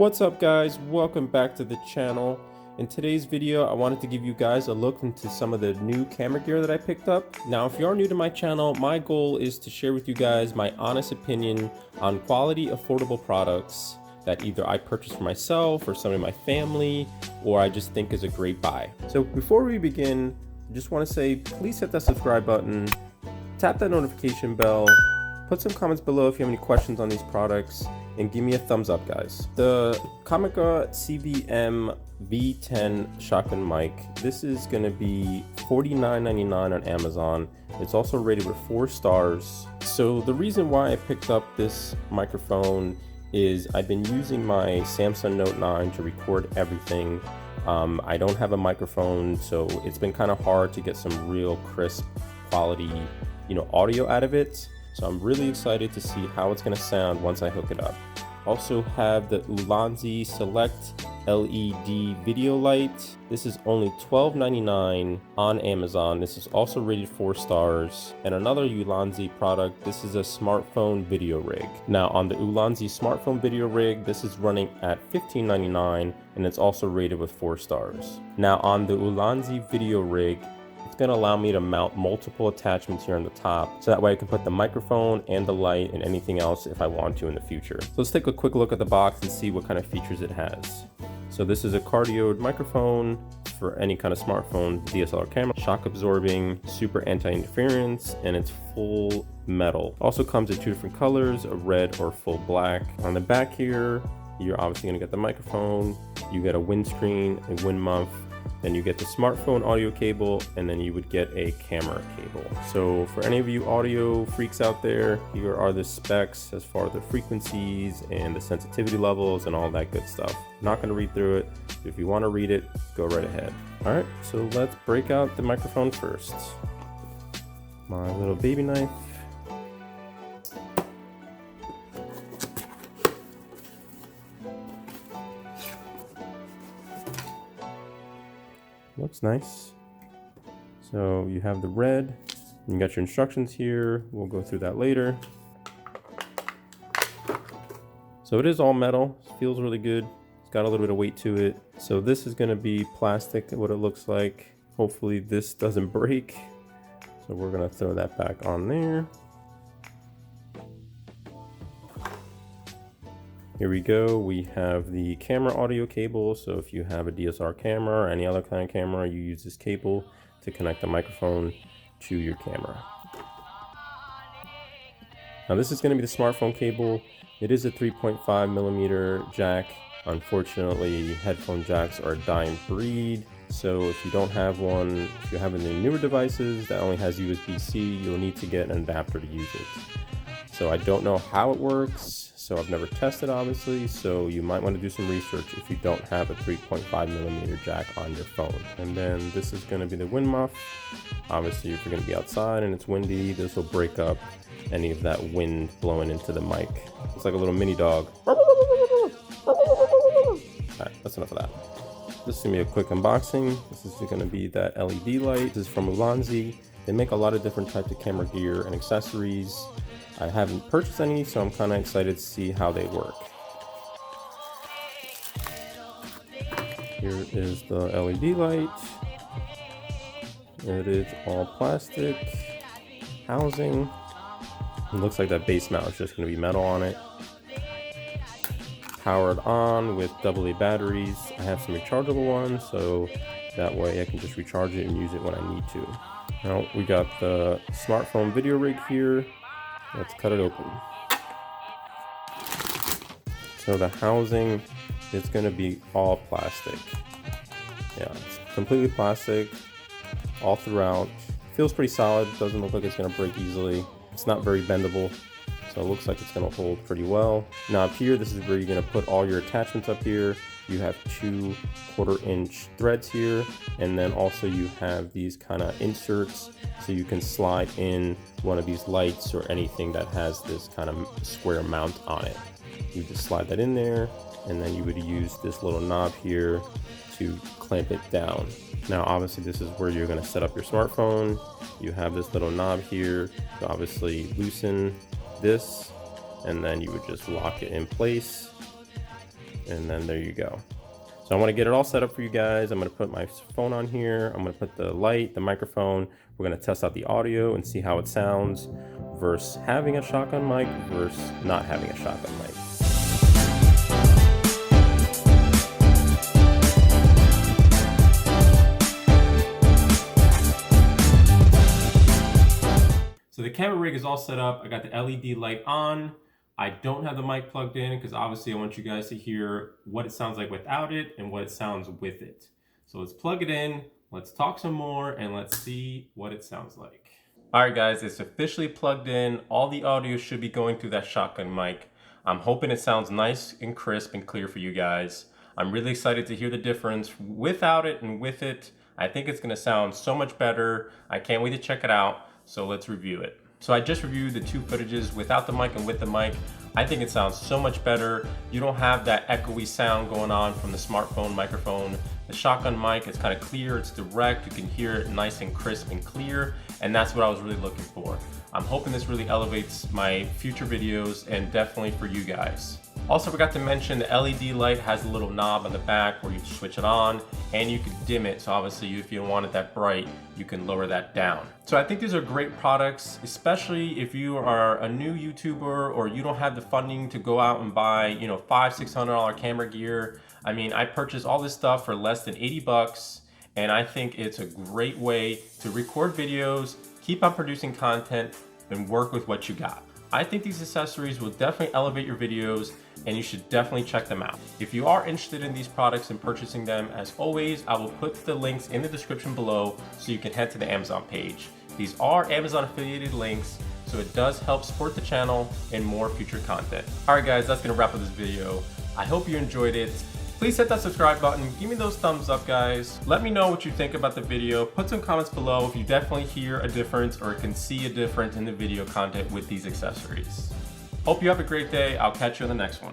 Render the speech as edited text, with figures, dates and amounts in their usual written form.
What's up guys, welcome back to the channel. In today's video I wanted to give you guys a look into some of the new camera gear that I picked up. Now if you are new to my channel, my goal is to share with you guys my honest opinion on quality affordable products that either I purchased for myself or some in my family, or I just think is a great buy. So before we begin, I just want to say please hit that subscribe button, tap that notification bell, put some comments below if you have any questions on these products, and give me a thumbs up guys. The Comica CVM V10 shotgun mic, this is going to be $49.99 on Amazon. It's also rated with 4 stars. So the reason why I picked up this microphone is I've been using my Samsung Note 9 to record everything. I don't have a microphone, so it's been kind of hard to get some real crisp quality, audio out of it. So I'm really excited to see how it's going to sound once I hook it up. Also have the Ulanzi Select LED video light. This is only $12.99 on Amazon. This is also rated 4 stars. And another Ulanzi product, this is a smartphone video rig. Now on the Ulanzi smartphone video rig, this is running at $15.99 and it's also rated with 4 stars. Now on the Ulanzi video rig, it's going to allow me to mount multiple attachments here on the top, so that way I can put the microphone and the light and anything else if I want to in the future. So let's take a quick look at the box and see what kind of features it has. So this is a Cardioid microphone for any kind of smartphone, DSLR camera, shock absorbing, super anti-interference, and it's full metal. Also comes in 2 different colors, a red or full black. On the back here, you're obviously going to get the microphone, you get a windscreen, a wind muff, then you get the smartphone audio cable, and then you would get a camera cable. So for any of you audio freaks out there, here are the specs as far as the frequencies and the sensitivity levels and all that good stuff. I'm not going to read through it. If you want to read it, go right ahead. All right, so let's break out the microphone first. My little baby knife. Looks nice. So you have the red, you got your instructions here. We'll go through that later. So it is all metal, it feels really good. It's got a little bit of weight to it. So this is going to be plastic, what it looks like. Hopefully this doesn't break. So we're going to throw that back on there. Here we go, we have the camera audio cable. So if you have a DSLR camera or any other kind of camera, you use this cable to connect the microphone to your camera. Now this is going to be the smartphone cable. It is a 3.5 millimeter jack. Unfortunately, headphone jacks are a dying breed. So if you don't have one, if you're having the newer devices that only has USB-C, you'll need to get an adapter to use it. So I don't know how it works. So I've never tested obviously, so you might want to do some research if you don't have a 3.5 millimeter jack on your phone. And then this is going to be the wind muff. Obviously if you're going to be outside and it's windy, this will break up any of that wind blowing into the mic. It's like a little mini dog. Alright, that's enough of that. This is going to be a quick unboxing. This is going to be that LED light. This is from Ulanzi. They make a lot of different types of camera gear and accessories. I haven't purchased any, so I'm kind of excited to see how they work. Here is the LED light. It is all plastic housing. It looks like that base mount is just going to be metal on it. Powered on with AA batteries. I have some rechargeable ones, so that way I can just recharge it and use it when I need to. Now we got the smartphone video rig here. Let's cut it open. So the housing is going to be all plastic. Yeah, it's completely plastic all throughout. Feels pretty solid. Doesn't look like it's going to break easily. It's not very bendable, so it looks like it's going to hold pretty well. Now up here, this is where you're going to put all your attachments up here. You have 2 1/4-inch threads here, and then also you have these kind of inserts so you can slide in one of these lights or anything that has this kind of square mount on it. You just slide that in there, and then you would use this little knob here to clamp it down. Now obviously this is where you're going to set up your smartphone. You have this little knob here to obviously loosen this, and then you would just lock it in place. and then there you go. So I want to get it all set up for you guys. I'm going to put my phone on here. I'm going to put the light, the microphone. We're going to test out the audio and see how it sounds versus having a shotgun mic versus not having a shotgun mic. So the camera rig is all set up. I got the LED light on. I don't have the mic plugged in because obviously I want you guys to hear what it sounds like without it and what it sounds with it. So let's plug it in, let's talk some more, and let's see what it sounds like. All right guys, it's officially plugged in. All the audio should be going through that shotgun mic. I'm hoping it sounds nice and crisp and clear for you guys. I'm really excited to hear the difference without it and with it. I think it's gonna sound so much better. I can't wait to check it out, so let's review it. So I just reviewed the two footages without the mic and with the mic. I think it sounds so much better. You don't have that echoey sound going on from the smartphone microphone. The shotgun mic, it's kind of clear, it's direct, you can hear it nice and crisp and clear, and that's what I was really looking for. I'm hoping this really elevates my future videos and definitely for you guys. Also forgot to mention the LED light has a little knob on the back where you switch it on and you can dim it. So obviously if you don't want it that bright, you can lower that down. So I think these are great products, especially if you are a new YouTuber or you don't have the funding to go out and buy, $500-600 camera gear. I mean, I purchased all this stuff for less than 80 bucks and I think it's a great way to record videos, keep on producing content, and work with what you got. I think these accessories will definitely elevate your videos and you should definitely check them out. If you are interested in these products and purchasing them, as always, I will put the links in the description below so you can head to the Amazon page. These are Amazon affiliated links, so it does help support the channel and more future content. All right guys, that's gonna wrap up this video. I hope you enjoyed it. Please hit that subscribe button, give me those thumbs up guys. Let me know what you think about the video. Put some comments below if you definitely hear a difference or can see a difference in the video content with these accessories. Hope you have a great day. I'll catch you in the next one.